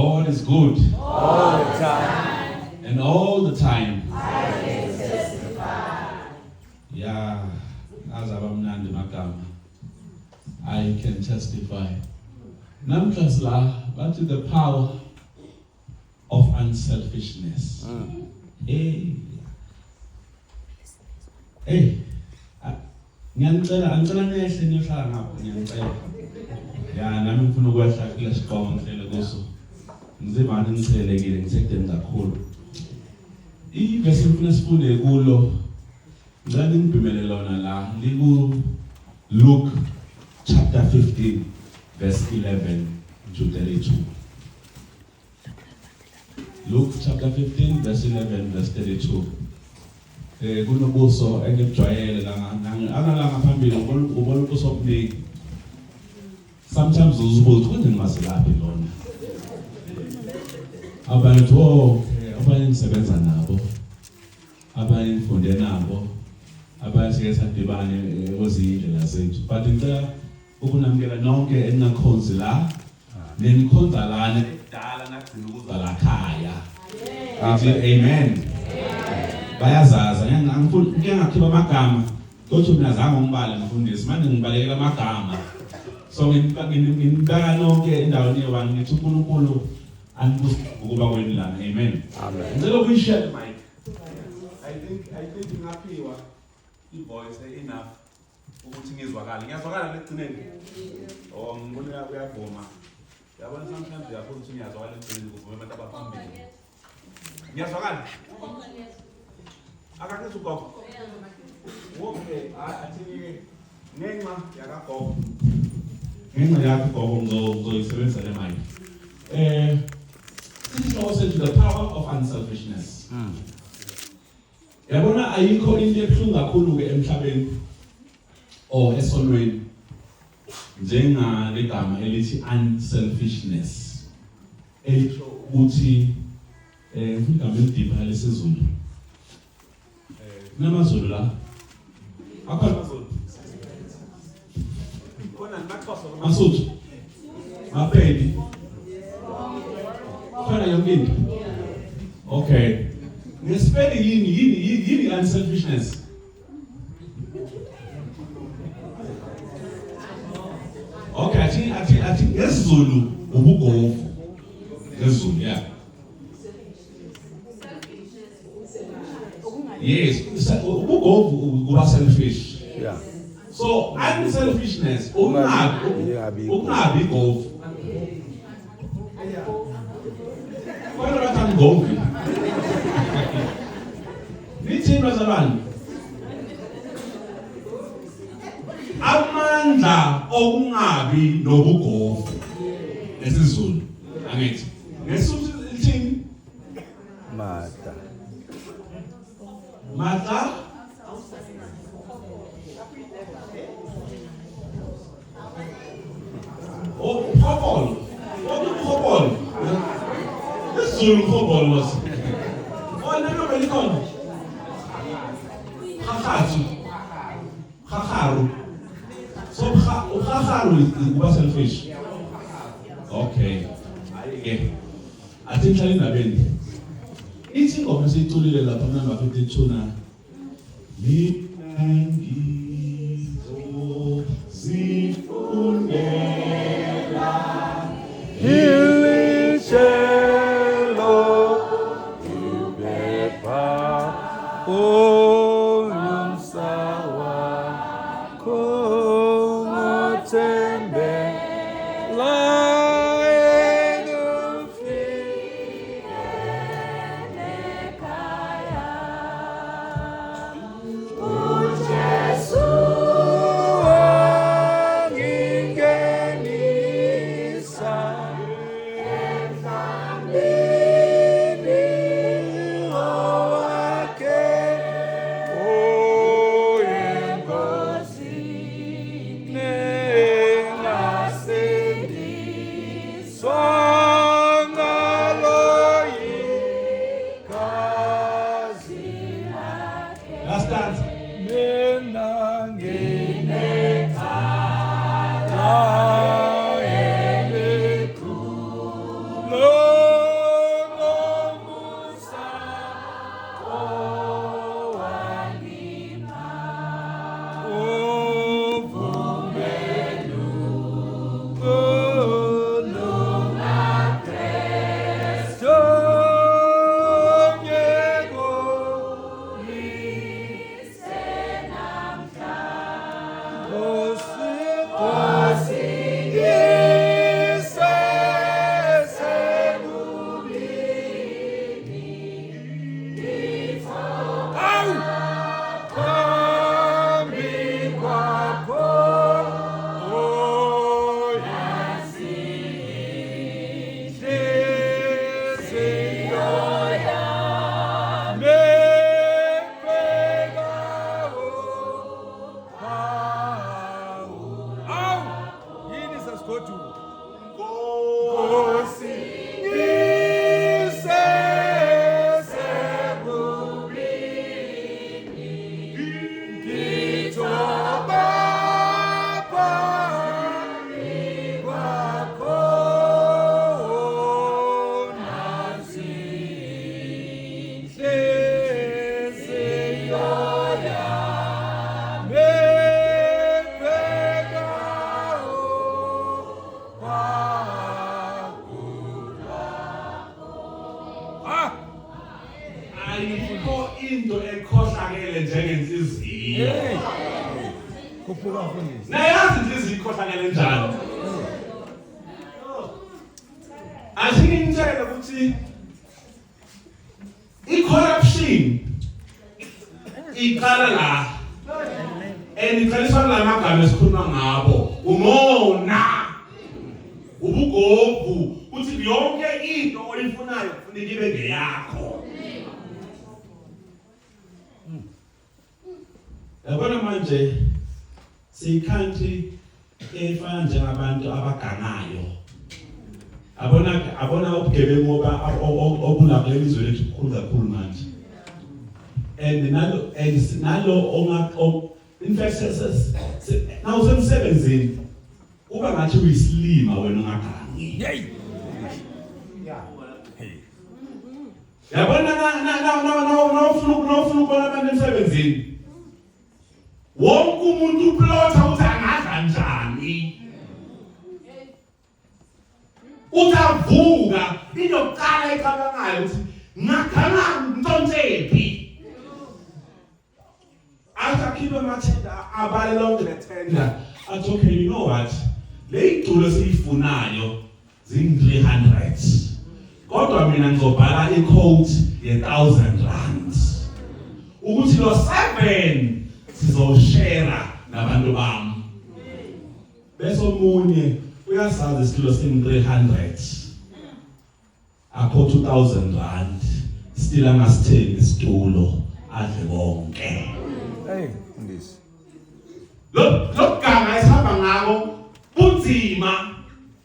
God is good. All the time. And all the time. I can testify. Yeah. Azabamnandi magama. I can testify. Namhla bathi the power of unselfishness. Hey. Ngiyacela nehle niyohlala ngapha ngiyacela. Ya nami ngifuna ukwehla kule siqongo ngihlele kuso. Ngizimani ngichelekile ngisekudeni kakhulu. Ivesi ngifuna sifunde kulo. Ngani ngibhimele lona la liku Luke chapter 15 verse 11 to 32. Luke chapter 15 verse 11 verse 32. Kunobuso engijwayele la angalanga phambili ubona ubuso obuningi. Sometimes uzubuza ukuthi ngimaselaphi lona. Abantu abanye ngisebenza nabo. Abanye ngifunde nabo. Abanye sike sadibane kwezindlela zethu. But ngicela ukunamkela nonke eninakhonzi la. Nenikhonza lana edala nagcina ukuza la khaya. Amen. Bayazaza ngiyangakhipa amagama kodwa mina zange ngibale mfundisi manje ngibalekela amagama so ngibaka nonke endaweni yobani ngithi uNkulunkulu anibuze ukuba kweni lana amen ngicela ukuyishare mic I think ngaphiwa ivoice enough ukuthi ngizwakale ngiyazwakala lekugcineni ngibona uyavuma yabona sometimes uyakho ukuthi ngiyazwakala ekugcineni kuvume abantu abaphambili ngiyazwakala akakethi ugogo okay athi ngenxa yakagogo ngenxa yakho gogo ngizoyisebenzisa le mic sihloko sethu the power of unselfishness yabona ayikho into ebuhlungu kakhulu ke emhlabeni esonweni njengale gama elithi unselfishness elisho ukuthi ngifuna igama elidipha lesizulu namazulu la akhona amazulu khona naXhosa amasuthu mapedi khona yonke into okay ngespelling yini unselfishness okay athi ngesizulu ubugovu ngesizulu yeah yes, ubugovu kuba selfish. Yeah. So unselfishness, ungabi govu. Kwani bathi govu? Nithi bazalwane. Amandla okungabi nobugovu nesizulu. Angithi. Ngesizulu lithini? Mata. Mata khobolo khobolo isizulu khobolo was nalo belikhona khakharu so khakharu kuba selfish okay ayike athi nhlala indabeni ithi ingoma esiculile lapha number 52 na ayikho into ekhohlakele njengenhliziyo. Khuphuka mfundisi. Nayazi inhliziyo ikhohlakele njani. Asingintshela ukuthi i-corruption iqala la. Iqaliswa la magama esikhuluma ngabo. Umona. Ubugobu. Uthi yonke into oyifunayo kufanele ibe ngeyakho. Yabona manje siyikhanti efana njengabantu abagangayo. Abona ubugebengu obulapha elizweni lethu kukhulu kakhulu manje. And nalo in fact now semsebenzini uba ngathi uyisilima wena ungagangi. Hey. Yabona na ufuna ukubona abantu emsebenzini. Wonke umuntu uplotha uthi angadla njani. Utavuka inoqala ecabangayo ukuthi ngakhanga ntontephi. Asakhipha amathenda abalonke lethenda. Athi okay, you know what? Le iculo siyifunayo zing-300. Kodwa mina ngizobhala i-quote ye-1,000 rands. Ukuthi lo 7 sizoshare nabantu bami. Bese omunye uyasazi isitulo sing-300. Akho 2,000 rand. Still angasithengi isitulo adle bonke. Hey, mfundisi. Lo gama esihamba ngako bunzima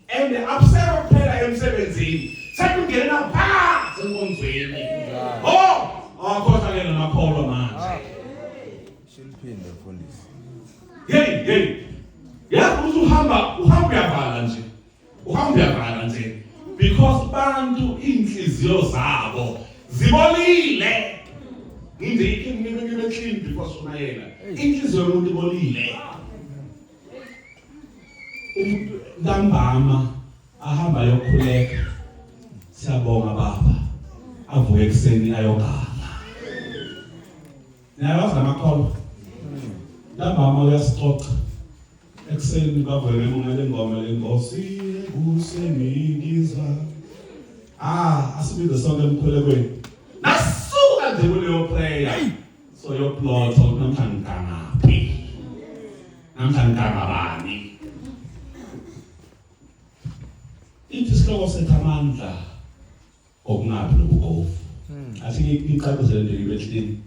and upset phela emsebenzini. Sekungena phakathi enkonzweni. Akhohlakele namakholwa manje. Shiliphinda mfundisi. Hey. Yakuthi uhamba uyavala nje. Because bantu inhliziyo zabo zibolile. Ngibe clean because una yena. Inhliziyo yomuntu ibolile. Umuntu ntambama ahamba yokhuleka. Siyabonga baba. Avuke ekseni ayogana. Nayazi namakholwa. Ntambama uyasixoxa. Ekseni bavele ngale ngoma lenkosi useningiza. Asibize sonke emkhulekweni. Nasuka nje kuleyo prayer. So your plot namhlanje ngangaphi? Namhlanje ngangabani? Isihloko sethamandla okungabi nobugovu. Athi ngicacise nje ibethini.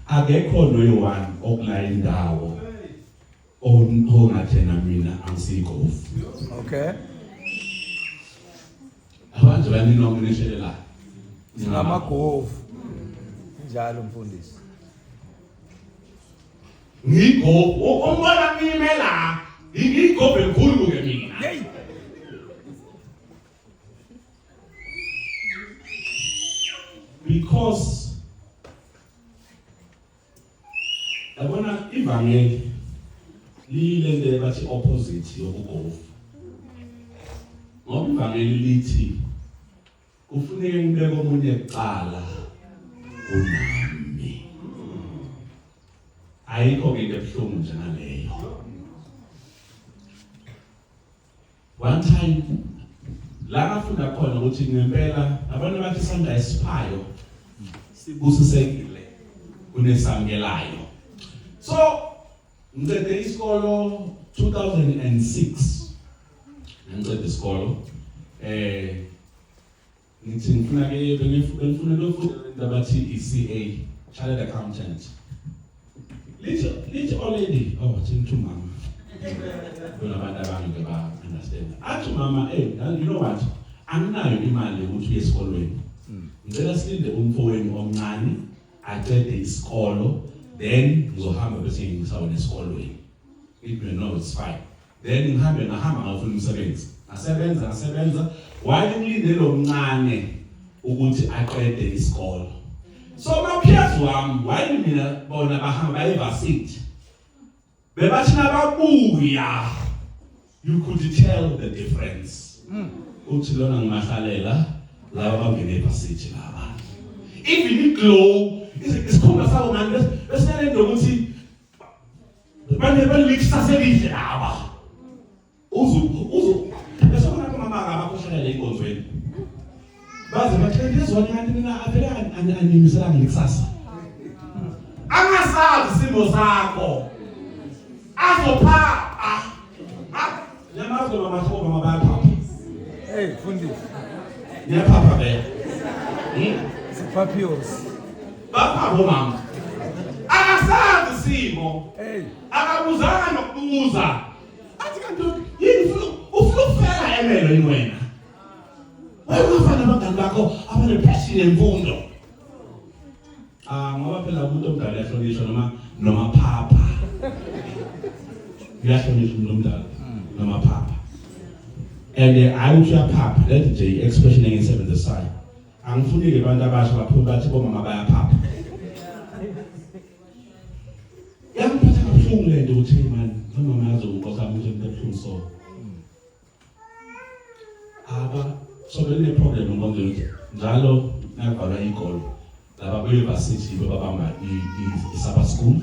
Akekho noyone okula indawo ongathena mina angisigovu. Okay. Abantu baninonginishelela. Ngamagovu. Njalo mfundisi. Ngigovu umbona ngimela. Ngigovu enkulu ke mina. Hey. Because yabona ivangeli lilende bathi opposite yobugovu. Ngoba ivangeli lithi kufuneka ngibeke omunye kuqala kunami. Ayikho into ebuhlungu njengaleyo. One time la ngafunda khona ukuthi ngempela abantu bathi isandla esiphayo sibusisekile kunesamkelayo. So ngicede isikolo 2006. Ngicede isikolo ngithi ngifuna ke bengifuna lokufunda bathi ECA, Chartered Accountant. Lithi already thinking mama. Bona abantu abaningi ba understand. Athi mama, you know what? Anginayo imali ukuthi uye esikolweni. Ngicela silinde umfowenu omncane aqede isikolo, then ngizohamba bese ngisawona esikolweni. If you know it's fine. Then ngihamba ngafuna umsebenzi. Asebenza while ngilinde lo mncane ukuthi aqede isikolo. So my peers wami while mina bona bahamba evarsity. Bebathi nababuya, you could tell the difference. Uthi lona ngimahlalela laba bangene evarsity laba. even iglow isikhumba sabo manje bese ukuthi banikusasa elihle laba uzu bese khona mama abakhohlala enkonzweni baze bathele izona kanti mina avela animisela ngikusasa angasazi isimo sakho azophapha yamazo mamathoba mabaphapha Hey, Fundisi. niyaphapha vele Sipapios. baphapha mama akasazi isimo Hey. akabuzana nokubuza athi kanti yini ufuna ukufela emelo yini wena wayefana abangani bakho abanepassion yemfundo ngoba phela umuntu omdala yahlonishwa noma phapha uyahlonishwa umuntu omdala noma phapha and ayuthi uyaphapha let nje expression engisebenzisayo angifuni-ke abantu abasha baphuma bathi bomama bayaphapha yangiphatha kabuhlungu le nto ukuthi mani nomama yazongiqosa ukuthi embuhlungu so so bene-problem engqondweni njalo nakuvalwa iy'kolo laba be-university bebabamba i-Sabbath school,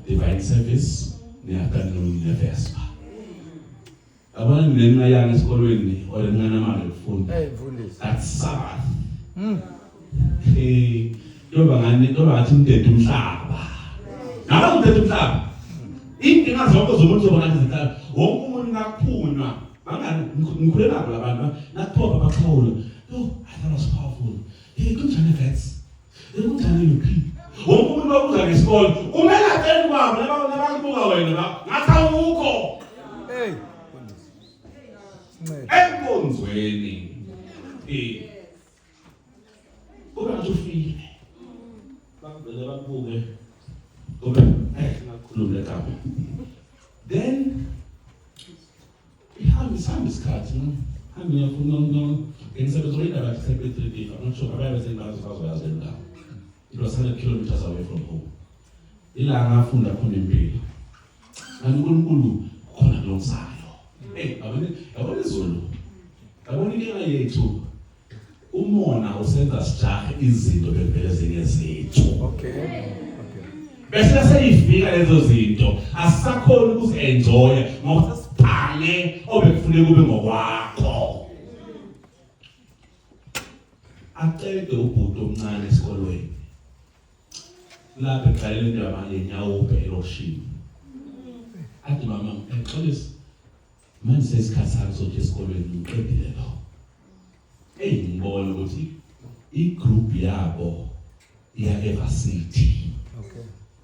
divine service ne-afternoon ne-vesper abanye nginengayanga esikolweni or nginganamali ukufunda Hey, Fundisi. that's Sabbath ntoba ngathi umthetho umhlaba naba umthetho umhlaba inkinga zonke zomuntu zobona izinhlaba wonke umuntu nakuphunywa ngikhule nabo labantu nakuphopha baxhawula I thought was powerful kunjani vets kunjani luphi wonke umuntu wabuza ngesikole umele ateni kwabo nabakubuka wena ngathi awukho Hey, Fundisi. Sincede. enkonzweni kube ngathi ufile bakuvele bakubuke kube ngakhuluma lekapa then ihambe isikhathi hambe ngiyafuna ngisebenza indaba secretary day I'm not sure abaye sengazi bazoyazi lendawo it was 100 kilometers away from home ila ngafunda khona impilo uNkulunkulu khona kulongisayo yabona izolo yabona inkinga yethu umona usenza sijahe izinto bevele zingezethu Okay. bese seyifika lezo zinto asisakhona ukuzi-enjoya ngoba sesibhange obekufuneka kube ngokwakho acede ubhuti omncane esikolweni lapha eqalele into yenyawo elokishini athi mama ngixolisa manje sesikhathi sami sokuthi esikolweni ngiqedile lo ngibona ukuthi igroup yabo iya-Evercity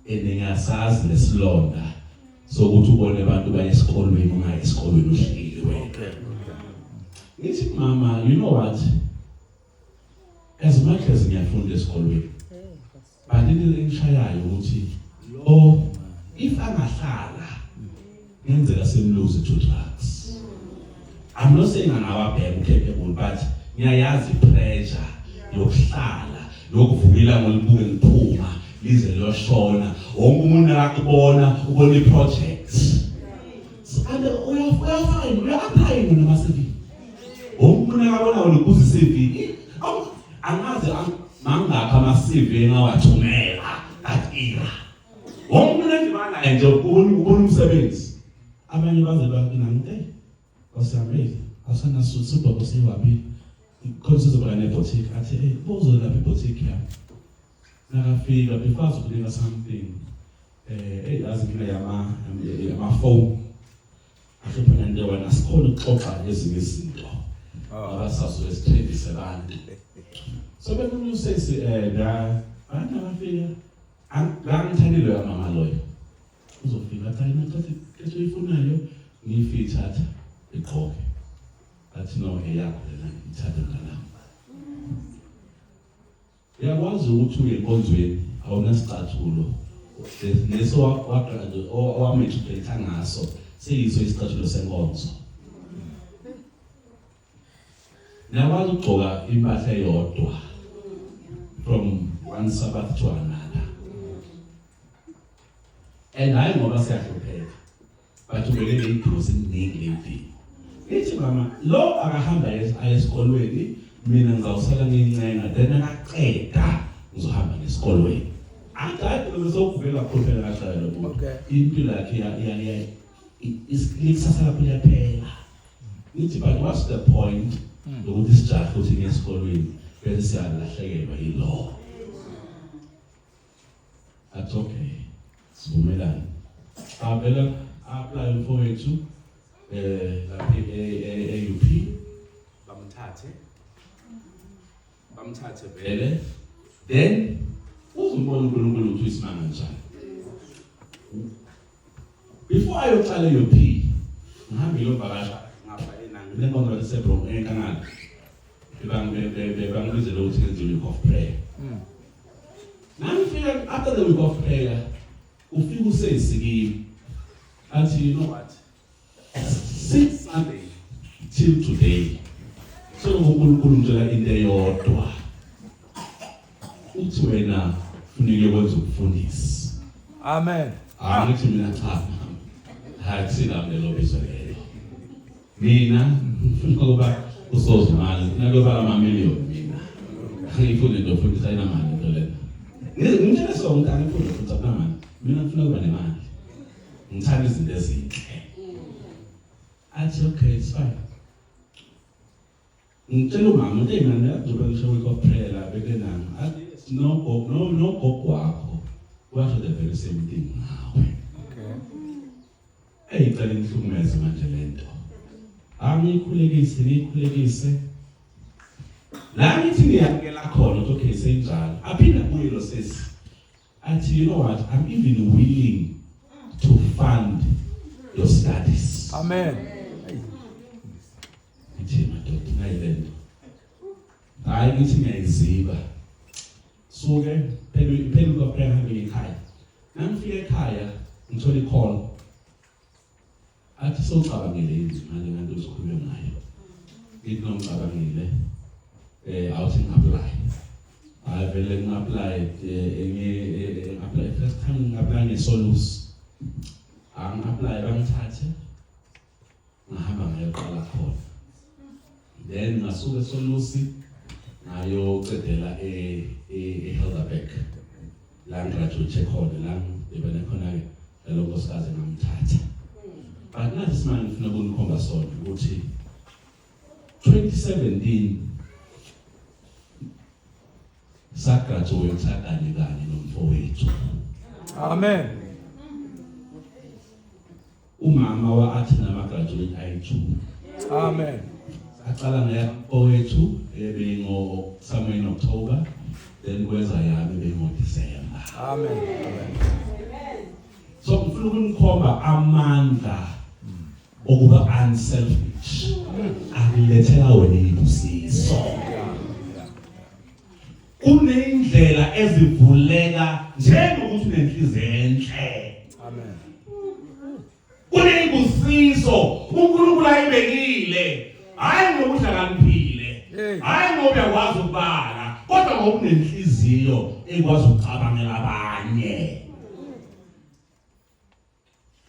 enengasazi lesilonda sokuthi ubone abantu baye esikolweni ungayi esikolweni uhleli wena ngithi mama you know what as much as ngiyafunda esikolweni but into engishayayo ukuthi lo if angahlala ngenzeka semlose to drugs I'm not saying angawabheka capable but ngiyayazi pressure yokuhlala lokuvukela ngolibuke ngiphuma lize loshona wonke umuntu akubona ubona iprojects and uya-apply noma CV wonke umuntu akabona ukuze CV angazi mangakho ama-CV engawathumela that era wonke umuntu endibanaye nje ubona umsebenzi abanye baze bakinami wasiyameli asanasibhoko siwapi khona sizoba neboutique athi bozolapha iboutique yami nakafika before ukunika something yazi mina yama-phone ahluphana nje wena sikhona ukuxoxa ezinye izinto abasazo esithendise abantu so benoma usesi abantu abafika ngangithandile yamama loyo uzofika athi ayina cathi into oyifunayo ngiyifithatha igqoke athi no eyakho lena ngithatha ngalami uyakwazi ukuthi uye enkonzweni awunasicathulo leso owametricate ngaso seyiso isicathulo senkonzo uyakwazi ukugqoka impahla eyodwa from one Sabbath to another and hayi ngoba siyahlupheka but ubeke ney'dingo eziningi lempilo ithi mama lo akahamba aye esikolweni mina ngizawusala ngincenga then akaqeda ngizohamba nesikolweni akade uzogubela kakhulu kahle lo muntu Okay. impilo yakhe ikusasa lapho liyaphela nithi but what's the point ukuthi sijahe ukuthi ngesikolweni bese siyalahlekelwa yilo that's okay sivumelana avela apply mfowethu lapha e-UP bamthathe vele then uzombona uNkulunkulu ukuthi isimanga njani before ayoqala e-UP ngihambe ngiyovakasha ngapha enanga lenkonzo yaseBronx enkangala bangibizela ukuthi ngenze week of prayer nangifika after the week of prayer ufika usesikini athi you know what since Sunday till today so uNkulunkulu ngicela into eyodwa uthi wena funeke wenze ukufundisa Amen. angithi mina cha hakusina lelo bizo lelo mina ngifuna ukuba usozimali ngifuna ukuba amamiliyoni mina ngifuna into ofundisa inamali into lena ngicela sonke angifuna ukufundisa namali mina ngifuna ukuba nemali ngithanda izinto ezinhle athi okay it's fine ngicela umama uthi mina ngiyazoba ngisho week of prayer la bekenami athi no gogo wakho washo the very same thing nawe Okay. eyicela inhlukumeze manje lento angikhulekise la ngithi ngiyakela khona ukuthi okay senjalo aphinda kuye lo sesi athi you know what I'm even willing to fund your studies Amen. ngithi madoda ngayilento hayi ngithi ngiyayiziba suke phela kwa prayer hambe ekhaya nangifika ekhaya ngithola i-call athi socabangile izimali nganto esikhulume ngayo ngithi nomcabangile awuthi ngi-apply vele ngi-apply ngi-apply first time ngi-apply ngeSolus angi-apply bangithathe ngahamba ngayoqala khona then ngasuka eSolusi ngayocedela eHelderberg la ngigraduate khona la ngibene khona-ke lelo nkosikazi ngamthatha but nathi isimanje ngifuna ukunikhomba sona ukuthi 2017 sagraduate kanye nomfowethu Amen. umama wa-athi nama-graduate ayi-2 Amen. aqala ngeyamfowethu ebingo somewhere in October then kweza yami bengo December Amen. Amen. so ngifuna ukunikhomba amandla okuba unselfish akulethela wena ibusiso kunendlela ezivuleka njengokuthi unenhliziyo enhle Amen. kunebusiso uNkulunkulu ayibekile hayi ngokuthi akaniphile hayi ngoba uyakwazi ukubala kodwa ngoba unenhliziyo ekwazi ukucabangela abanye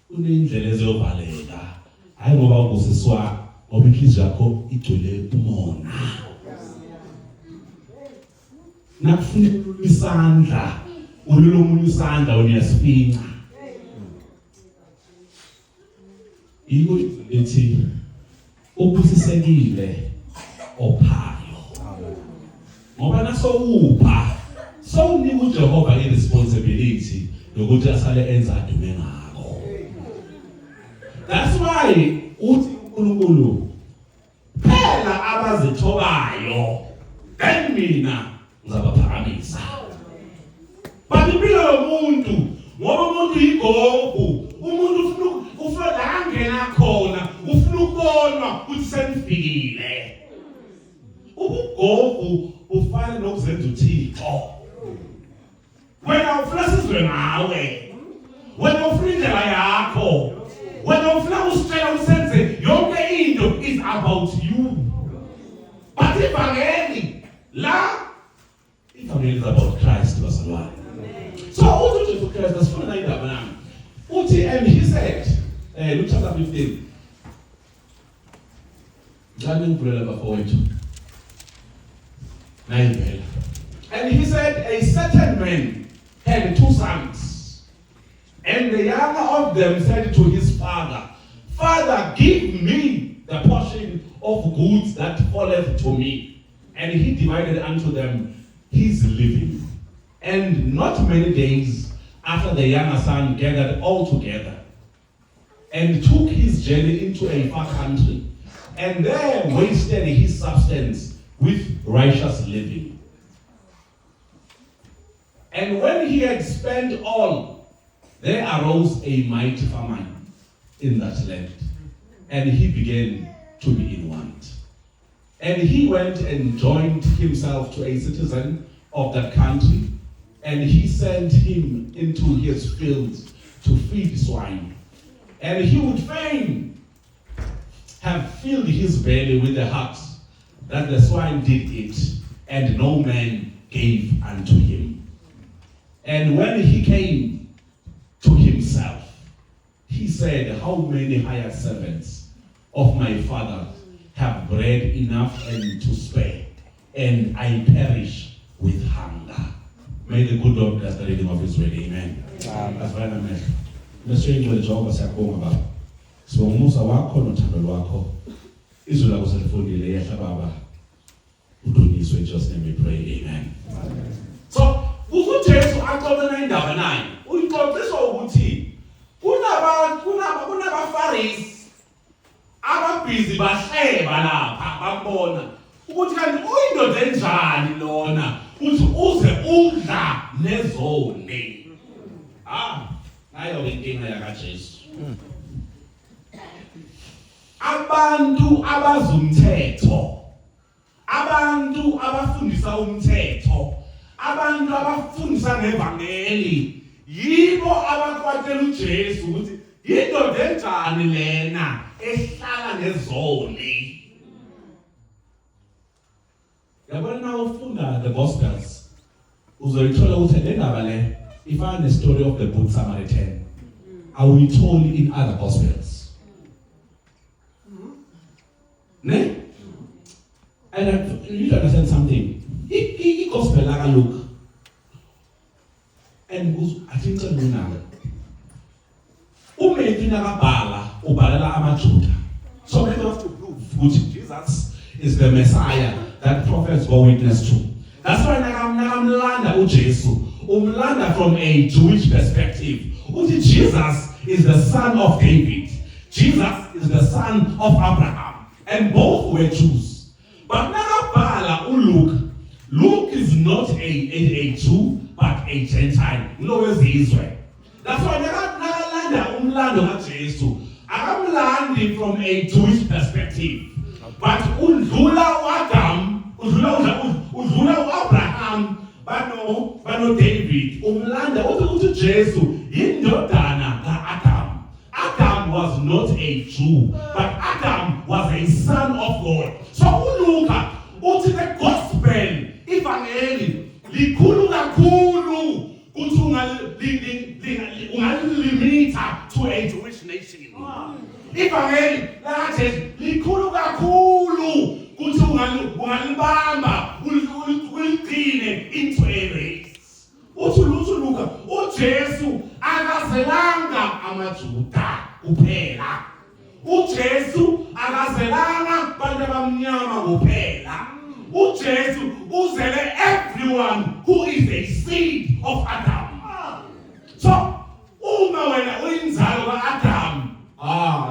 kunendlela eziyovaleka hayi ngoba ubusiswa ngoba inhliziyo yakho igcwele umona nakufuna isandla ulolomunye isandla uyasifinca yiko ethi ubusisekile ophayo ngoba nasowupha sowunika uJehova iresponsibility yokuthi asale enza dume ngakho that's why uthi uNkulunkulu phela abazithobayo then mina ngizabaphakamisa baniphilo yomuntu ngoba umuntu yigogo umuntu ufuna la ngena khona ufuna ukubonwa ukuthi senifikile ubugogo ufana nokuzenza uThixo wena ufuna sizwe ngawe wena ufuna indlela yakho wena ufuna usitshela usenze yonke into is about you but ivangeli la ivangeli is about Christ bazalwane so uthi uJesu Christ asifuna indaba nami uthi and he said Luke chapter 15 Ngani ngivulela bafowethu nayiphela And he said, a certain man had 2 sons. And the younger of them said to his father, Father, give me the portion of goods that falleth to me. And he divided unto them his living. And not many days after, the younger son gathered all together and took his journey into a far country, and there wasted his substance with righteous living. And when he had spent all, there arose a mighty famine in that land, and he began to be in want. And he went and joined himself to a citizen of that country, and he sent him into his fields to feed swine. And he would fain have filled his belly with the husk that the swine did eat, and no man gave unto him. And when he came to himself, he said, How many hired servants of my father have bread enough and to spare, and I perish with hunger. May the good Lord bless the reading of his word. Amen. Amen. Mesiyengcwele Jehova siyabonga baba. Sibonga umusa wakho nothando lwakho. Izwi lakho selifundile yehla baba. Udunyiswe in Jesus name we pray. Amen. So, uJesu axoxela indaba naye. Uyixoxiswa ukuthi kunabaFarisi ababhizi bahleba lapha bambona ukuthi kanti uyindoda enjani lona uthi uze udla nezone. Nayo inkinga yakaJesu. Abantu abazumthetho, abantu abafundisa umthetho, abantu abafundisa ngevangeli, yibo abakwatela uJesu ukuthi indoda enjani lena ehlala nezone. Yabona na ufunda the Gospels, uzoyithola ukuthi le ndaba le ifana ne story of the Good Samaritan. Awuyitholi in other Gospels. Ne? And you need to understand something. I gospel like Luke. And I think it's a now. Umethi nakabhala ubhalela amaJuda. So we have to prove which Jesus is the Messiah that prophets bore witness to. That's why nakamlanda uJesu. Umlanda from a Jewish perspective. Uthi Jesus is the son of David. Jesus is the son of Abraham. And both were Jews. But nakabhala Luke is not a Jew, but a Gentile. Israel. That's why nakalanda umlando kaJesu. Akamlandi from a Jewish perspective. But udlula Abraham, bano David. Umlanda uthi Jesu indodana kaAdam. Adam was not a Jew, but Adam was a son of God. So uluka uthi the gospel ivangeli likhulu kakhulu kuthi ungalimita to a Jewish nation. Ivangeli lathi likhulu kakhulu kuthi ungalibamba uligcine into a race. Uthi Luka uJesu akazelanga amaJuda kuphela. uJesu akazelanga bantu abamnyama kuphela. uJesu uzele everyone who is a seed of Adam. So uma wena uyinzalo kaAdam,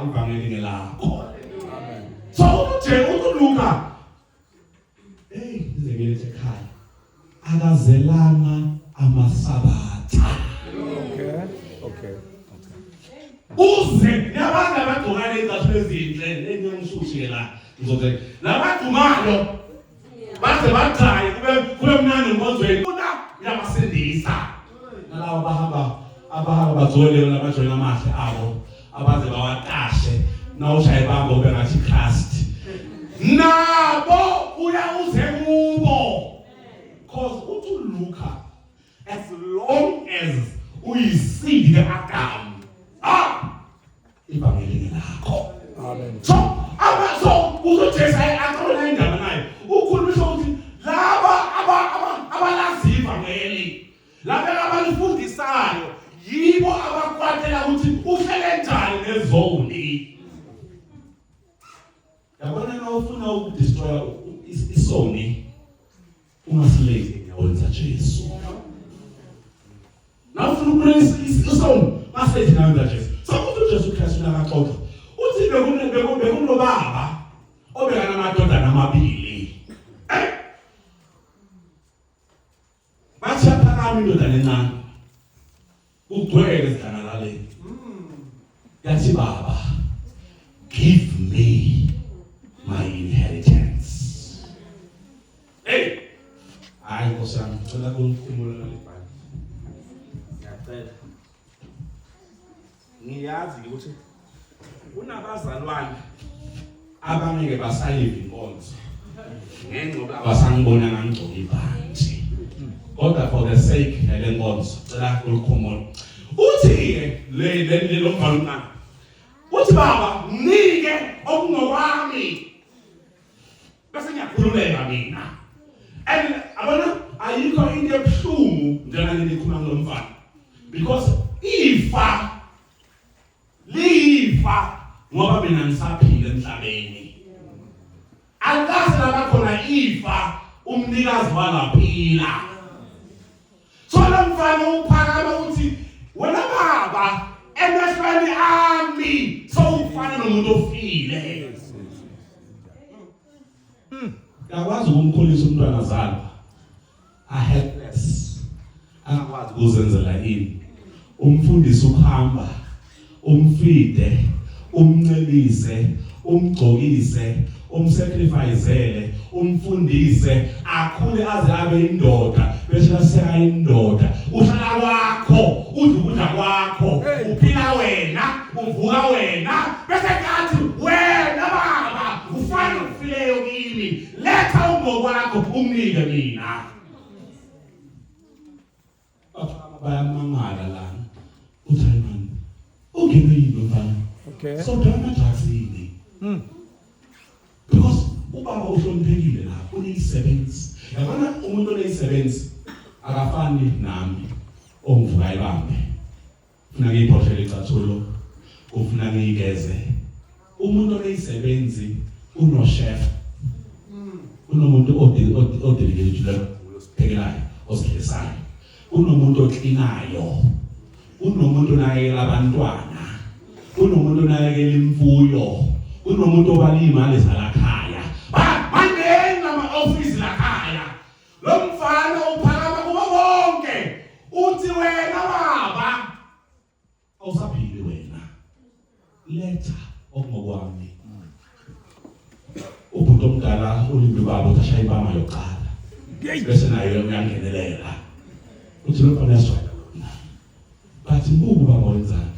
ivangeli ngelakho. So uLuka izengelete ekhaya akazelanga amasabatha. Okay. Uze nabantu abagqokana izathi ezinhle enyangishushike la ngizothi labagqumalo baze bachaye kube mnandi ngozweni una yamasindisa nalawa abahamba bazole nabajoyina amahle abo abaze bawatashe nawushaye bamba ube ngathi Christ nabo uyawuze kubo. Because uLuka, as long as uyiseed kaAdam, ivangeli lakho. Amen. So uzoJesu akhona indaba naye ukhulumisha ukuthi laba abalazi laba abalifundisayo yibo abakwatela ukuthi uhlele njani nezoni. Yabona na ufuna ukudestroy isoni ungasileki enyaweni zaJesu. Na ufuna ukulungisa isoni masethi enyaweni zaJesu. Sokuthi uJesu Kristu nakaxoxa uthi bekunobaba obekana amadodana amabili. Bathi yaphakama indodana encane ugcwele sidlangalaleni. Yathi baba, give me my inheritance. Hey, hayi nkosana, ngicela ukukhumula lebhali. Ngiyacela. Ngiyazi ukuthi unabazalwane abangeke basayiva inkonzo. Ngenxa abasangibona ngangcoka ibhanti. Kodwa for the sake yale nkonzo, ngicela ukukhumula. Uthi le lo mbhalana. Uthi baba, nike okungokwami. Bese ngiyakhululeka mina. And abona ayikho into ebuhlungu njalo ngikhuluma ngomfana. Because ifa lifa ngoba mina ngisaphila emhlabeni. Akaze labakhona ifa umnikazi walaphila. So lamfana uphakama uthi wena baba emehlweni ami so ufana nomuntu ofile. Yakwazi ukumkhulisa umntwana zalo. A helpless. Akwazi ukuzenzela ini. Umfundisi ukuhamba, umfide, umncelise, umgcokise, umsacrificeele, umfundise, akhule aze abe indoda, bese aseka indoda. Uhlala kwakho, udla kwakho, uphila wena, uvuka wena, bese kathi wena baba, ufana ufileyo kimi. Letha ungokwakho umnike mina. Bayamangala lana. Uthayimani. Ungene yini mfana? Okay. So drama taxini. Because ubaba uhloniphekile la, uneyisebenzi. Yabona umuntu oneyisebenzi akafani nami ongivuka ibambe. Ufuna ngiyiphoshele icathulo, ufuna ngiyigeze. Umuntu oneyisebenzi uno chef. Unomuntu odedicate usiphekelayo, osiglesayo. Unomuntu oklinayo. Unomuntu onakekela abantwana. Unomuntu onakekela imfuyo. Unomuntu obala imali zalakhaya. Manje nama-office lakhaya. Lo mfana uphakama kubo bonke. Uthi wena baba awusaphili wena. Letha okungokwami. Ubhuti omdala ulimbi baba uthashaya ibama yokuqala. Bese nayo uyangenelela. Uthi lo mfana yaswaya. Bathi mbuku baba wenzani?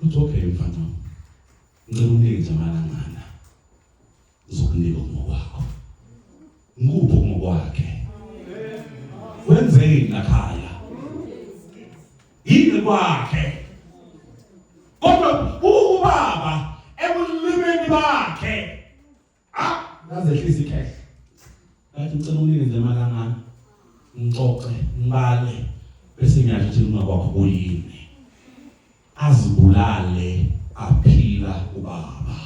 Uthi okay mfana. Ngicela unike nje amalangana. Uzokunika ngokwakho. Ngupho ngokwakhe. Wenzeni lakhaya? Yini kwakhe? Kodwa ubaba ebulimeni bakhe. Ngazehlisa ikhehle. Bathi ngicela unike nje amalangana. Ngixoxe, ngibale bese ngiyasho ukuthi ungakwakho kuyini. Azibulale aphila ubaba.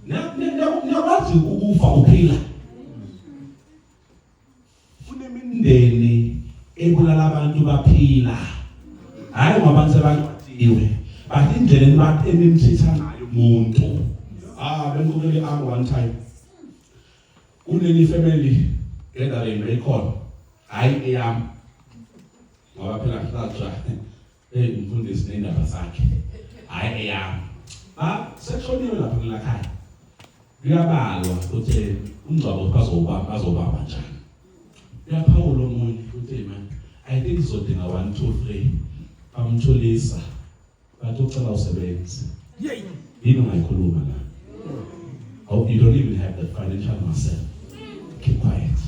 Niyakwazi ukufa uphila. Kunemindeni ebulala abantu baphila. Hayi ngoba abantu sebaqhathiwe. Bathi indlela enimthitha ngayo umuntu. Bengukele one time. Kuneni family gathering beyikhona. Hayi eyami. Ngoba phela ngihlatsha umfundisi nendaba zakhe. Hayi eyami. Sekushoniwe lapha ngelakhaya. Kuyabalwa ukuthi umngcwabo bazobamba njani. Uyaphawula omunye uthi man, I think sizodinga 1 2 3. Bamthulisa. Bathi ucela usebenze. Yini ungayikhuluma la? Oh, you don't even have the financial muscle. Keep quiet.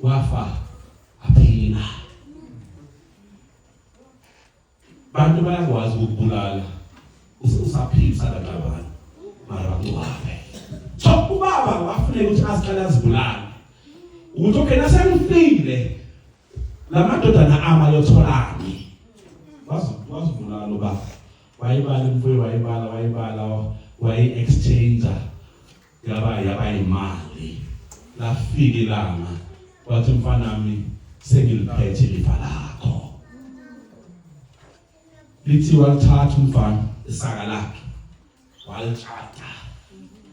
Wafa aphila. Bantu bayakwazi ukubulala. Usaphisa labantu. Mara bangcwabe. So ubaba wafuneka ukuthi asiqala azibulala. ukuthi okay nasengifile lamadodana ama yotholani wazivula lo baba wayibala imfuyo wayibala wayi-exchanger yaba imali lafika ilanga wathi mfana wami sengiliphethe lifa lakho lithi walithatha umfana isaka lakhe walithatha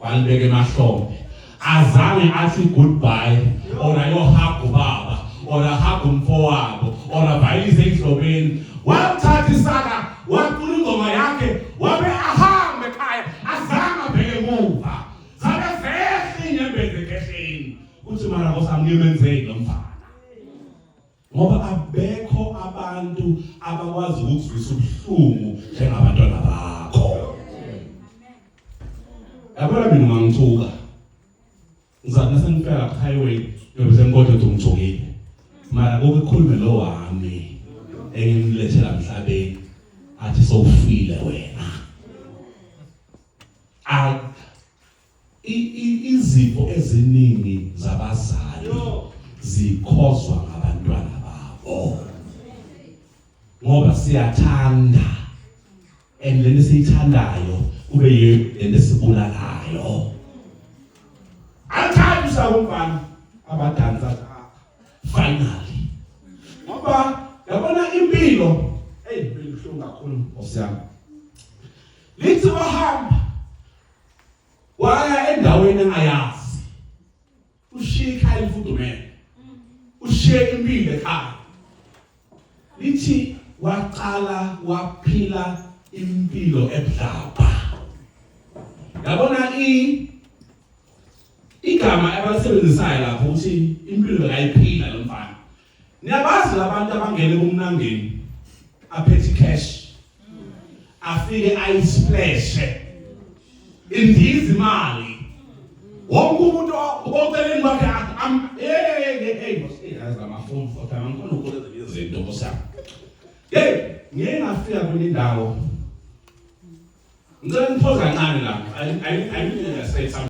walibeka emahlombe azange athi goodbye or ayohaga ubaba or ahaga umfowabo or avayise endlobeni wathatha isaka waqula ingoma yakhe wabe ahambe ekhaya azange abheke emuva zabe zehle inyembezi ekhehleni uthi mara Nkosi ngimenzeni lo mfana ngoba abekho abantu abakwazi ukuzwisa ubuhlungu njengabantwana bakho. Yabona mina ngangithuka ngizathi nasengifika highway yobe senkodwa ngithukile mara ukukhuluma lo wami engimlethela emhlabeni athi sowufile wena izipho eziningi zabazali zikhozwa ngabantwana babo ngoba siyathanda and lento siyithandayo kube yilento sibulalayo athanda usawumfana abadansa finally ngoba yabona impilo impilo ibuhlungu kakhulu osiyami lithi wahamba waya endaweni engayazi ushiya ikhaya imfudumele ushiya impilo ekhaya lithi waqala waphila impilo ebhlapha. Yabona igama abalisebenzisayo lapho ukuthi impilo bekayiphila lo mfana. Niyabazi labantu abangene kumnangeni aphethe cash afike ayisplash indiza imali wonke umuntu oceleni kwakhe yazi amafoni futhi angikona ukwenza izinto ngosami ngeke ngafika kule ndawo ngicela ngiphoza kancane lapha I need to say something.